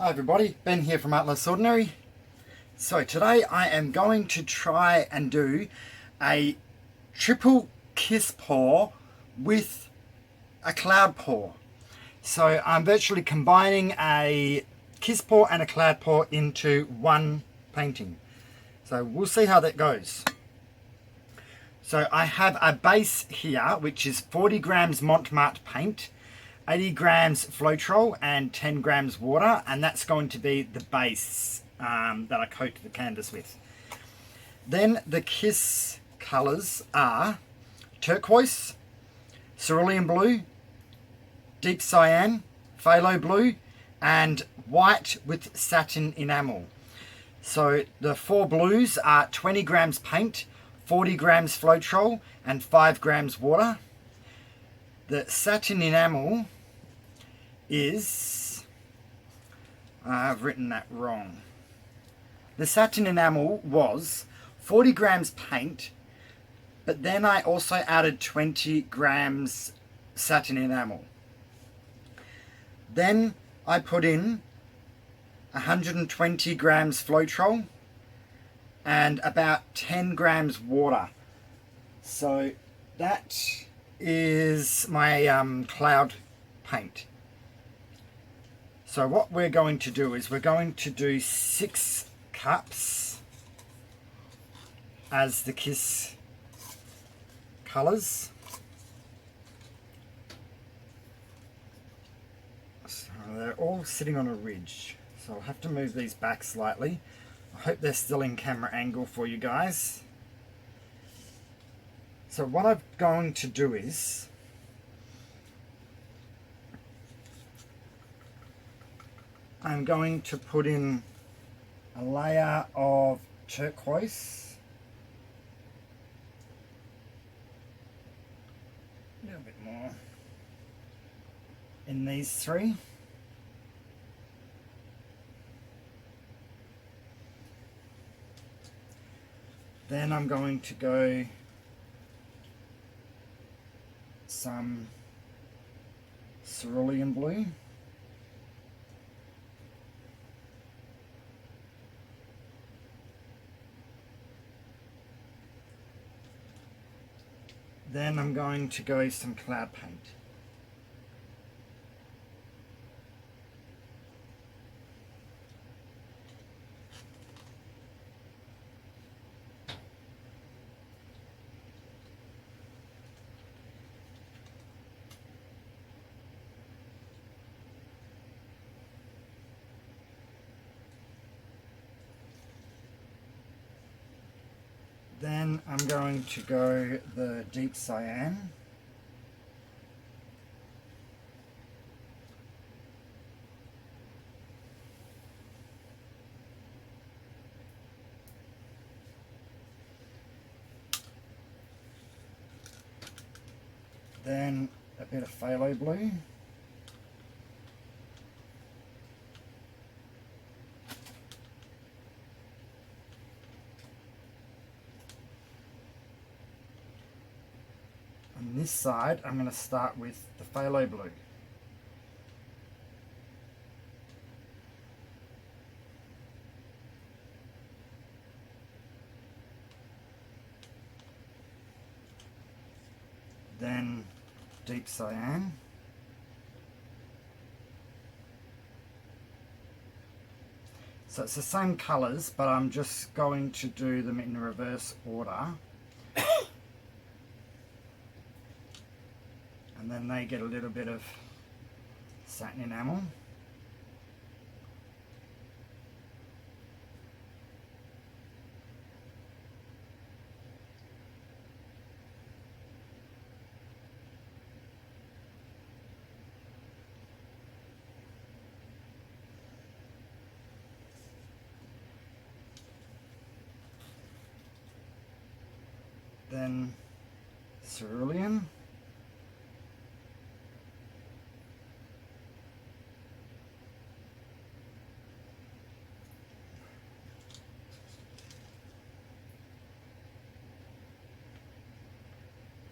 Hi everybody, Ben here from Art Less Ordinary. So today I am going to try and do a triple kiss pour with a cloud pour. So I'm virtually combining a kiss pour and a cloud pour into one painting. So we'll see how that goes. So I have a base here which is 40 grams marte paint, 80 grams floetrol and 10 grams water, and that's going to be the base that I coat the canvas with. Then the kiss colours are turquoise, cerulean blue, deep cyan, phthalo blue, and white with satin enamel. So the four blues are 20 grams paint, 40 grams floetrol and 5 grams water. The satin enamel is, I've written that wrong. The satin enamel was 40 grams paint, but then I also added 20 grams satin enamel. Then I put in 120 grams floetrol and about 10 grams water. So that is my cloud paint. So what we're going to do is we're going to do 6 cups as the kiss colours. So they're all sitting on a ridge. So I'll have to move these back slightly. I hope they're still in camera angle for you guys. So what I'm going to do is I'm going to put in a layer of turquoise, a little bit more in these three. Then I'm going to go some cerulean blue. Then I'm going to go some cloud paint. Then I'm going to go the deep cyan. Then a bit of phthalo blue. On this side, I'm going to start with the phthalo blue. Then deep cyan. So it's the same colours, but I'm just going to do them in reverse order. And then they get a little bit of satin enamel. Then cerulean.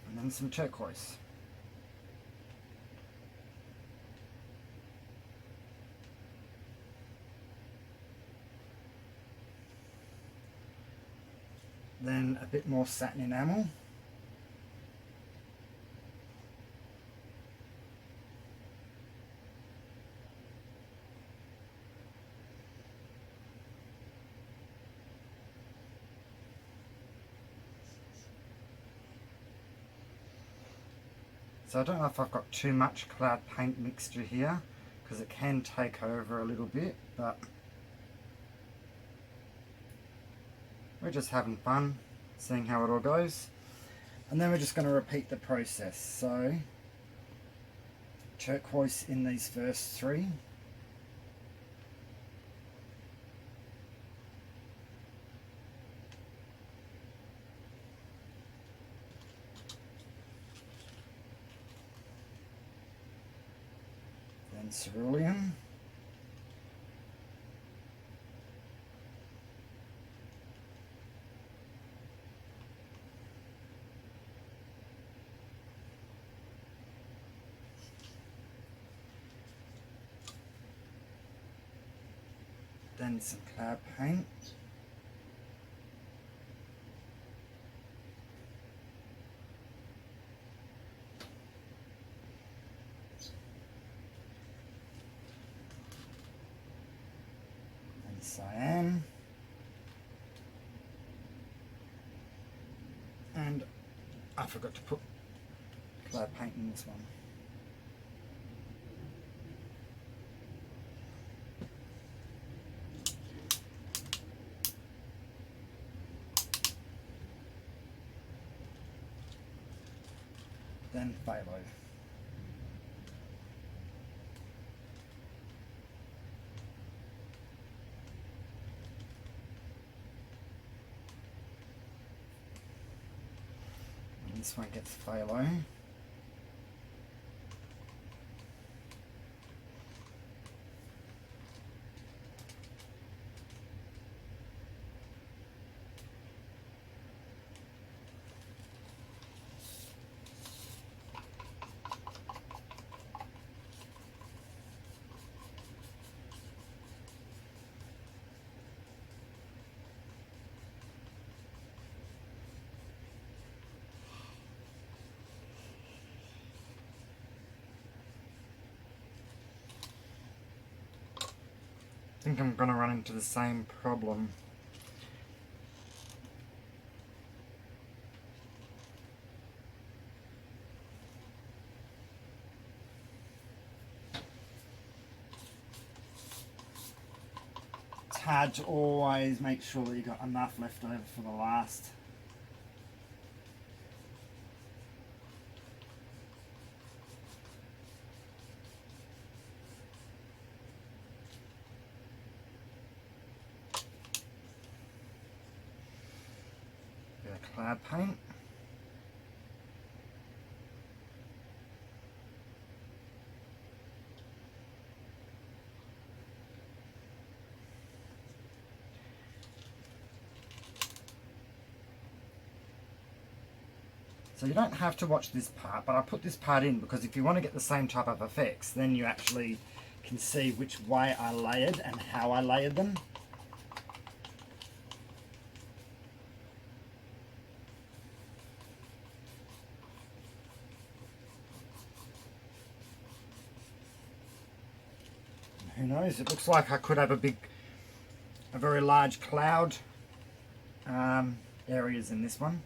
And then some turquoise. then a bit more satin enamel. So I don't know if I've got too much cloud paint mixture here, because it can take over a little bit, but we're just having fun, seeing how it all goes. And then we're just going to repeat the process. So turquoise in these first three. Then cerulean. Then some cloud paint. And cyan. And I forgot to put cloud paint in this one. Then phthalo. And this one gets phthalo. I think I'm going to run into the same problem. It's hard to always make sure that you've got enough left over for the last. Cloud paint. So you don't have to watch this part, but I put this part in because if you want to get the same type of effects, then you actually can see which way I layered and how I layered them. Who knows, it looks like I could have a very large cloud areas in this one.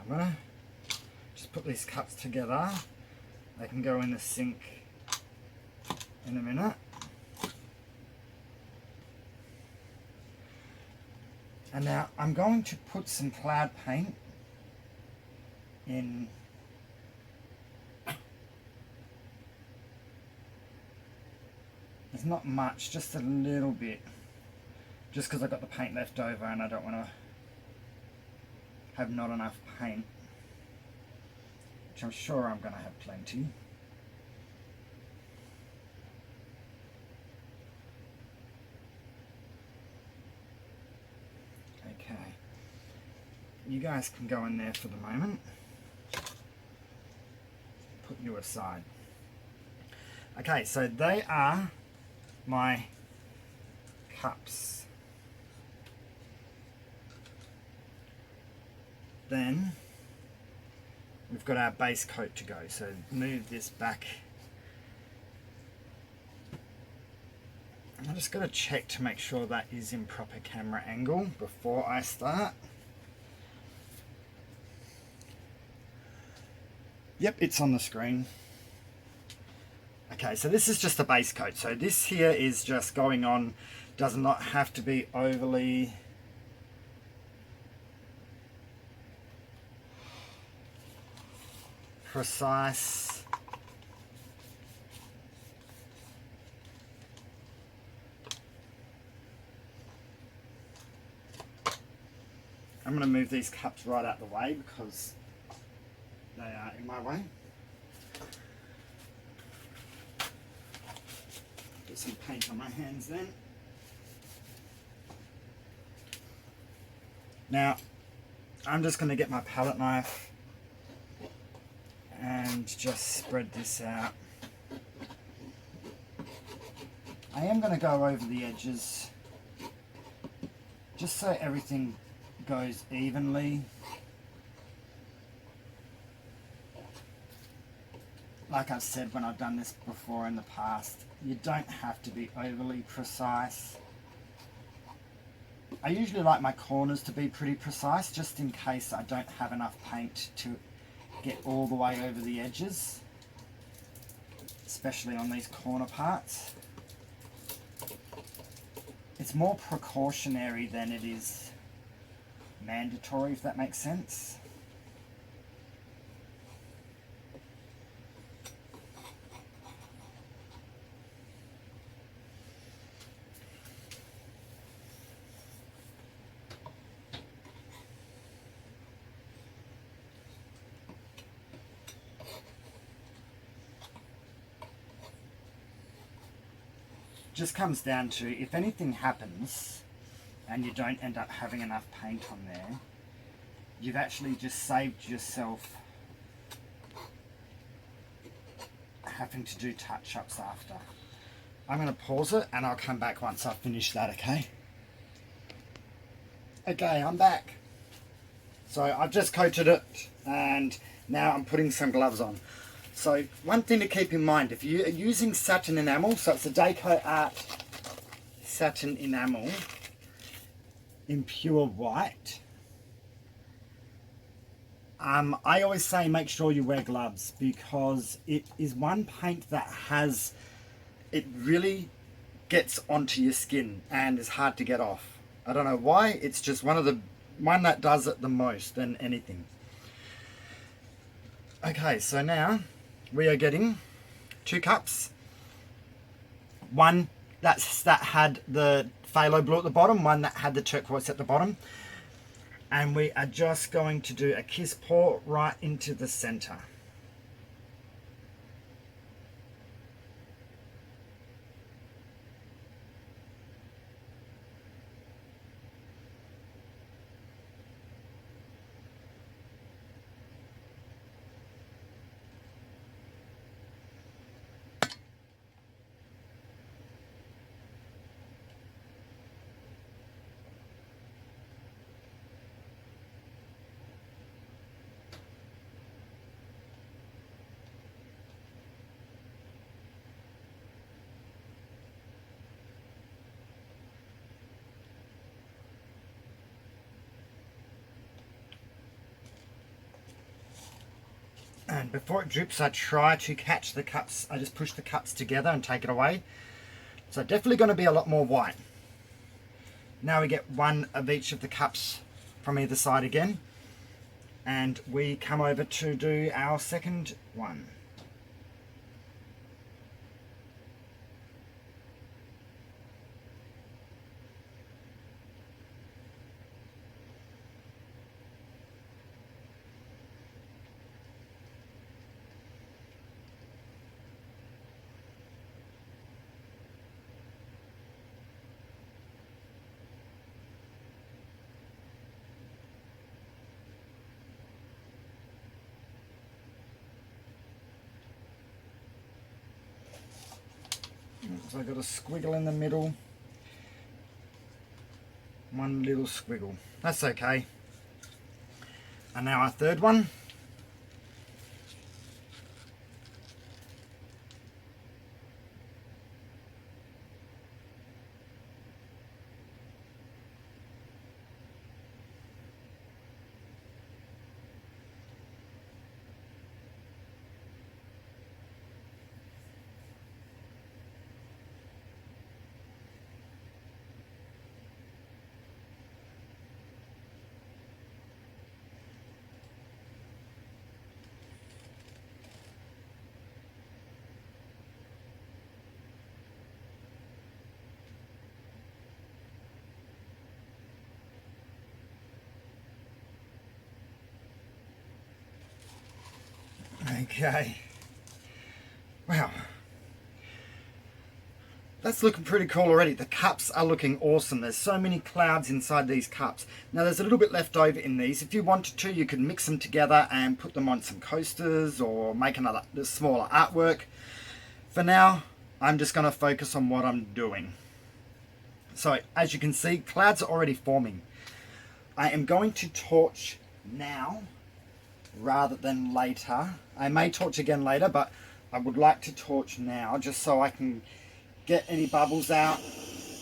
I'm going to just put these cups together. They can go in the sink in a minute. And now I'm going to put some cloud paint in there's not much, just a little bit, just because I've got the paint left over and I don't want to have not enough paint, which I'm sure I'm going to have plenty. you guys can go in there for the moment. Put you aside. Okay, so they are my cups. Then we've got our base coat to go, so move this back. I just got to check to make sure that is in proper camera angle before I start. Yep, it's on the screen. Okay, so this is just a base coat. So this here is just going on, does not have to be overly precise. I'm going to move these cups right out the way because they are in my way. Get some paint on my hands then. Now, I'm just going to get my palette knife and just spread this out. I am going to go over the edges just so everything goes evenly. Like I've said when I've done this before in the past, you don't have to be overly precise. I usually like my corners to be pretty precise just in case I don't have enough paint to get all the way over the edges, especially on these corner parts. It's more precautionary than it is mandatory, if that makes sense. Just comes down to, if anything happens and you don't end up having enough paint on there, you've actually just saved yourself having to do touch-ups after. I'm going to pause it and I'll come back once I've finished that, okay? Okay, I'm back. So I've just coated it and now I'm putting some gloves on. So one thing to keep in mind, if you're using satin enamel, so it's a decoart satin enamel in pure white, I always say make sure you wear gloves because it is one paint that it really gets onto your skin and is hard to get off. I don't know why, it's just one that does it the most than anything. Okay, so now we are getting 2 cups. One that had the phthalo blue at the bottom, one that had the turquoise at the bottom. And we are just going to do a kiss pour right into the center. And before it drips, I try to catch the cups. I just push the cups together and take it away. So definitely going to be a lot more white. Now we get one of each of the cups from either side again. And we come over to do our second one. So I've got a squiggle in the middle. One little squiggle. That's okay. And now our third one. Okay. Wow. That's looking pretty cool already. The cups are looking awesome. There's so many clouds inside these cups. Now there's a little bit left over in these. If you wanted to, you could mix them together and put them on some coasters or make another smaller artwork. For now, I'm just going to focus on what I'm doing. So as you can see, clouds are already forming. I am going to torch now rather than later. I may torch again later, but I would like to torch now just so I can get any bubbles out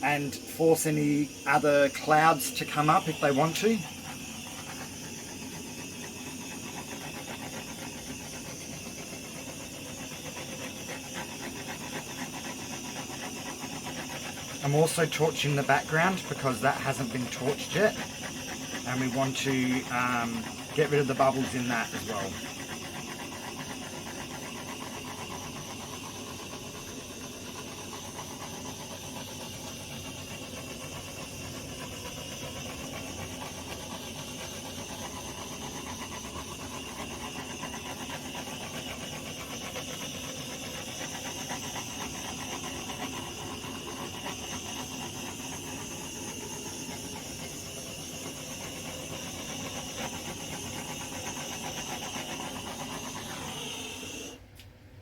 and force any other clouds to come up if they want to. I'm also torching the background because that hasn't been torched yet, and we want to get rid of the bubbles in that as well.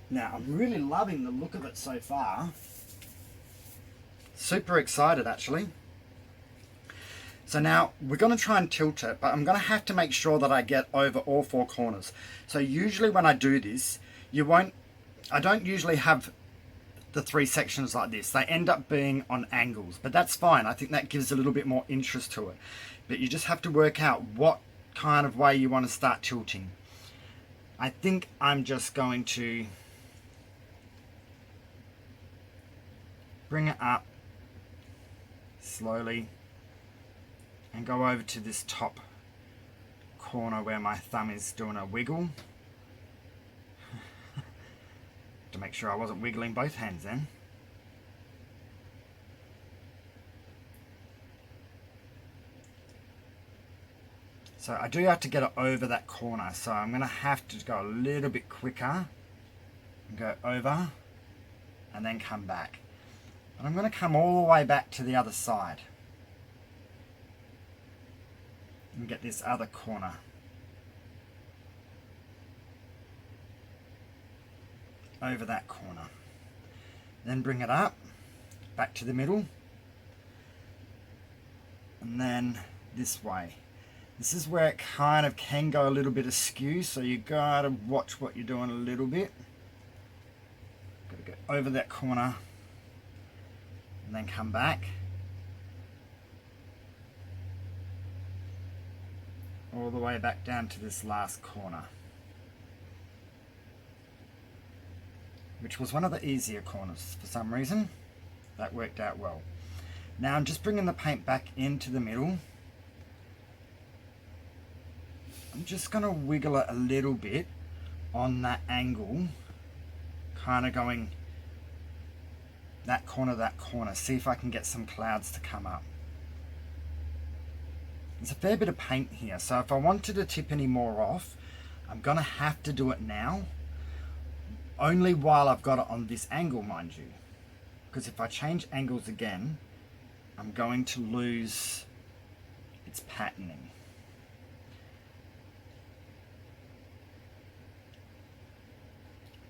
Now, I'm really loving the look of it so far. Super excited, actually. So now, we're going to try and tilt it, but I'm going to have to make sure that I get over all four corners. So usually when I do this, I don't usually have the three sections like this. They end up being on angles, but that's fine. I think that gives a little bit more interest to it. But you just have to work out what kind of way you want to start tilting. I think I'm just going to bring it up slowly and go over to this top corner where my thumb is doing a wiggle to make sure I wasn't wiggling both hands then. So I do have to get it over that corner, so I'm going to have to go a little bit quicker and go over and then come back. And I'm going to come all the way back to the other side and get this other corner. Over that corner. Then bring it up, back to the middle, and then this way. This is where it kind of can go a little bit askew, so you gotta watch what you're doing a little bit. Gotta go over that corner and then come back all the way back down to this last corner, which was one of the easier corners for some reason. That worked out well. Now I'm just bringing the paint back into the middle. I'm just going to wiggle it a little bit on that angle, kind of going that corner, see if I can get some clouds to come up. There's a fair bit of paint here, so if I wanted to tip any more off, I'm going to have to do it now, only while I've got it on this angle, mind you, because if I change angles again, I'm going to lose its patterning.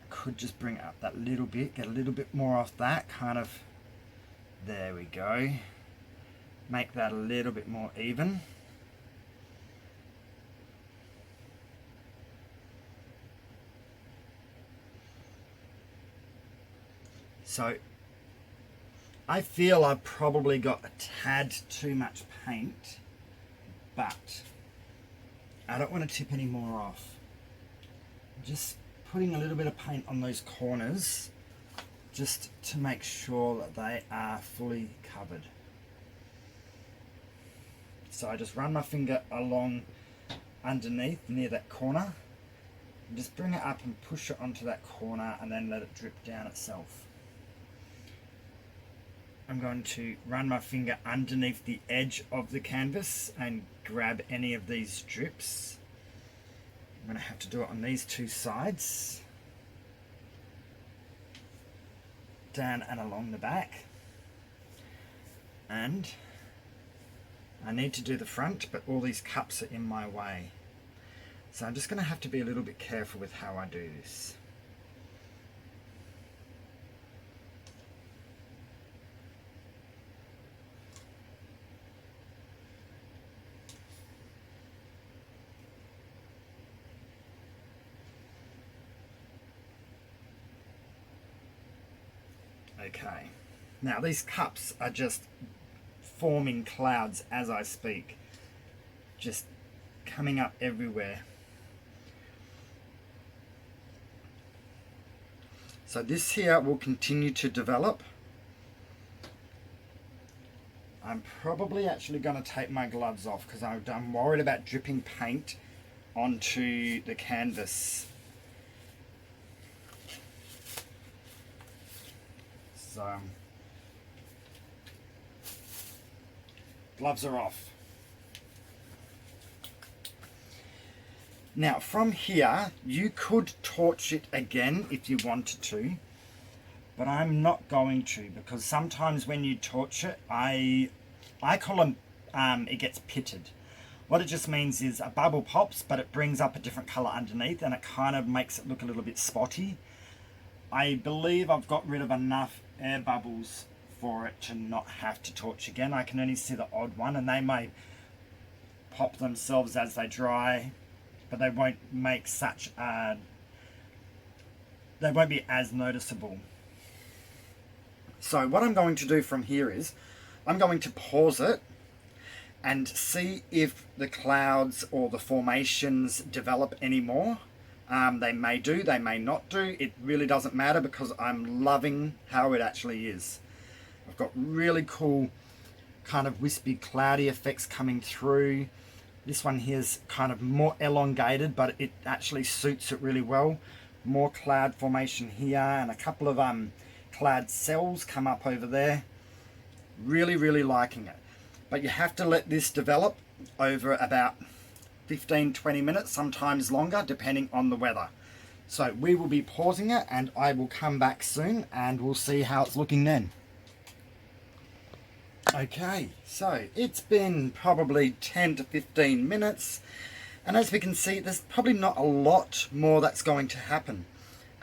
Could just bring it up that little bit, get a little bit more off that, kind of There we go. Make that a little bit more even. So I feel I've probably got a tad too much paint, but I don't want to tip any more off. Just putting a little bit of paint on those corners just to make sure that they are fully covered. So I just run my finger along underneath near that corner and just bring it up and push it onto that corner and then let it drip down itself. I'm going to run my finger underneath the edge of the canvas and grab any of these drips. I'm going to have to do it on these two sides, down and along the back, and I need to do the front, but all these cups are in my way, so I'm just going to have to be a little bit careful with how I do this. Okay, now these cups are just forming clouds as I speak, just coming up everywhere. So this here will continue to develop. I'm probably actually going to take my gloves off because I'm worried about dripping paint onto the canvas. So, gloves are off. Now from here, you could torch it again if you wanted to, but I'm not going to, because sometimes when you torch it, I call them, it gets pitted. What it just means is a bubble pops, but it brings up a different color underneath and it kind of makes it look a little bit spotty. I believe I've got rid of enough air bubbles for it to not have to torch again. I can only see the odd one, and they may pop themselves as they dry, but they won't make such a, they won't be as noticeable. So what I'm going to do from here is I'm going to pause it and see if the clouds or the formations develop any more. They may do, they may not do. It really doesn't matter because I'm loving how it actually is. I've got really cool kind of wispy cloudy effects coming through. This one here is kind of more elongated, but it actually suits it really well. More cloud formation here and a couple of cloud cells come up over there. Really, really liking it. But you have to let this develop over about 15-20 minutes, sometimes longer, depending on the weather. So we will be pausing it and I will come back soon and we'll see how it's looking then. Okay, so it's been probably 10 to 15 minutes, and as we can see, there's probably not a lot more that's going to happen.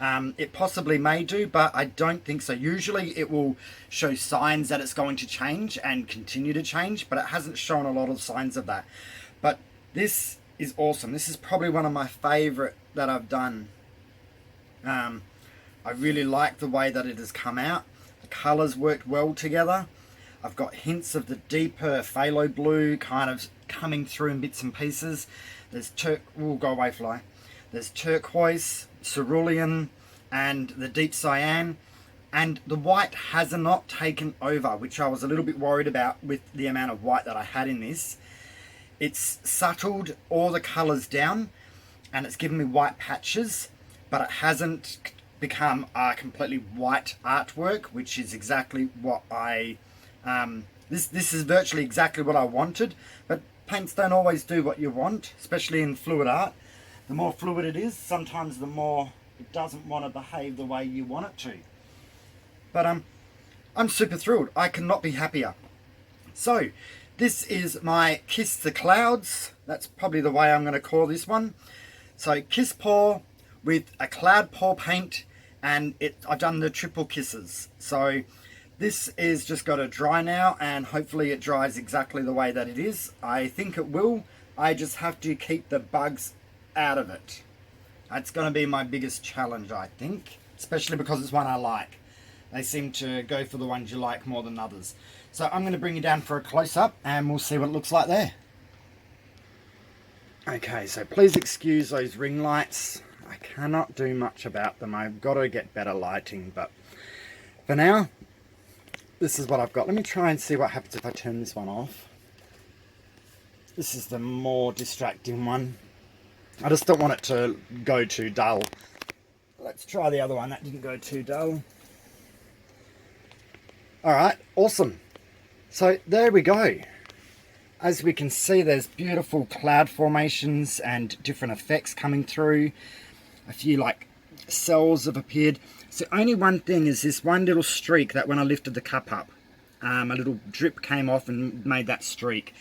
It possibly may do, but I don't think so. Usually it will show signs that it's going to change and continue to change, but it hasn't shown a lot of signs of that. But this is awesome. This is probably one of my favorite that I've done. I really like the way that it has come out. The colors worked well together. I've got hints of the deeper phthalo blue kind of coming through in bits and pieces. There's we'll go away fly. There's turquoise, cerulean, and the deep cyan. And the white has not taken over, which I was a little bit worried about with the amount of white that I had in this. It's settled all the colors down and it's given me white patches, but it hasn't become a completely white artwork, which is exactly what I this is virtually exactly what I wanted. But paints don't always do what you want, especially in fluid art. The more fluid it is, sometimes the more it doesn't want to behave the way you want it to. But I'm super thrilled. I cannot be happier. So this is my Kiss the Clouds. That's probably the way I'm going to call this one. So kiss pour with a cloud pour paint, and I've done the triple kisses. So This is just got to dry now, and hopefully it dries exactly the way that it is. I think it will. I just have to keep the bugs out of it. That's going to be my biggest challenge, I think, especially because it's one I like. They seem to go for the ones you like more than others. So I'm going to bring you down for a close-up and we'll see what it looks like there. Okay, so please excuse those ring lights. I cannot do much about them. I've got to get better lighting, but for now, this is what I've got. Let me try and see what happens if I turn this one off. This is the more distracting one. I just don't want it to go too dull. Let's try the other one. That didn't go too dull. Alright, awesome. So there we go. As we can see, there's beautiful cloud formations and different effects coming through. A few like cells have appeared. So only one thing is this one little streak that when I lifted the cup up, a little drip came off and made that streak.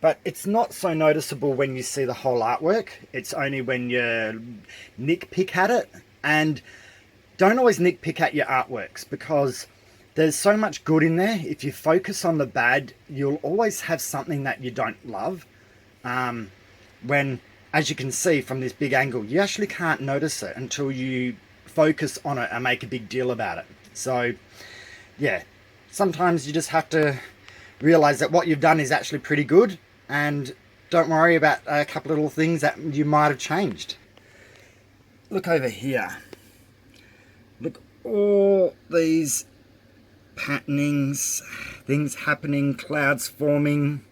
But it's not so noticeable when you see the whole artwork. It's only when you nitpick at it. And don't always nitpick at your artworks, because there's so much good in there. If you focus on the bad, you'll always have something that you don't love. When, as you can see from this big angle, you actually can't notice it until you focus on it and make a big deal about it. So, yeah, sometimes you just have to realize that what you've done is actually pretty good, and don't worry about a couple of little things that you might have changed. Look over here. Look, all these patternings, things happening, clouds forming.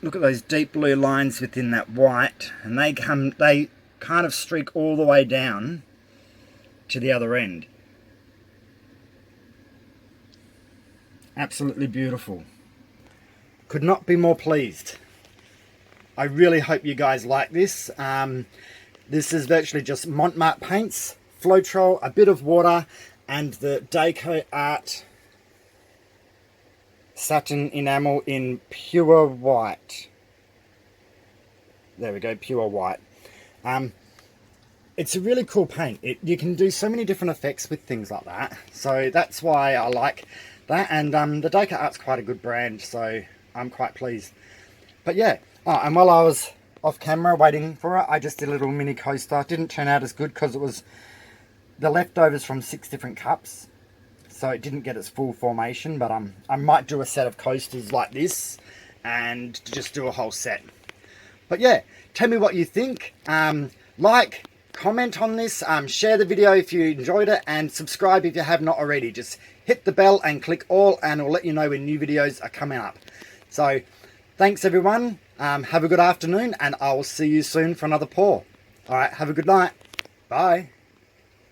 Look at those deep blue lines within that white, and they kind of streak all the way down to the other end. Absolutely beautiful. Could not be more pleased. I really hope you guys like this. This is virtually just marte paints, floetrol, a bit of water, and the decoart satin enamel in pure white. There we go, pure white. It's a really cool paint. You can do so many different effects with things like that. So that's why I like that. And the decoart's quite a good brand, so I'm quite pleased. But yeah, and while I was off camera waiting for it, I just did a little mini coaster. It didn't turn out as good because it was the leftovers from 6 different cups, so it didn't get its full formation. But I might do a set of coasters like this and just do a whole set. But yeah, tell me what you think. Like, comment on this, share the video if you enjoyed it, and subscribe if you have not already. Just hit the bell and click all, and it'll let you know when new videos are coming up. So thanks everyone, have a good afternoon, and I will see you soon for another pour. Alright, have a good night. Bye.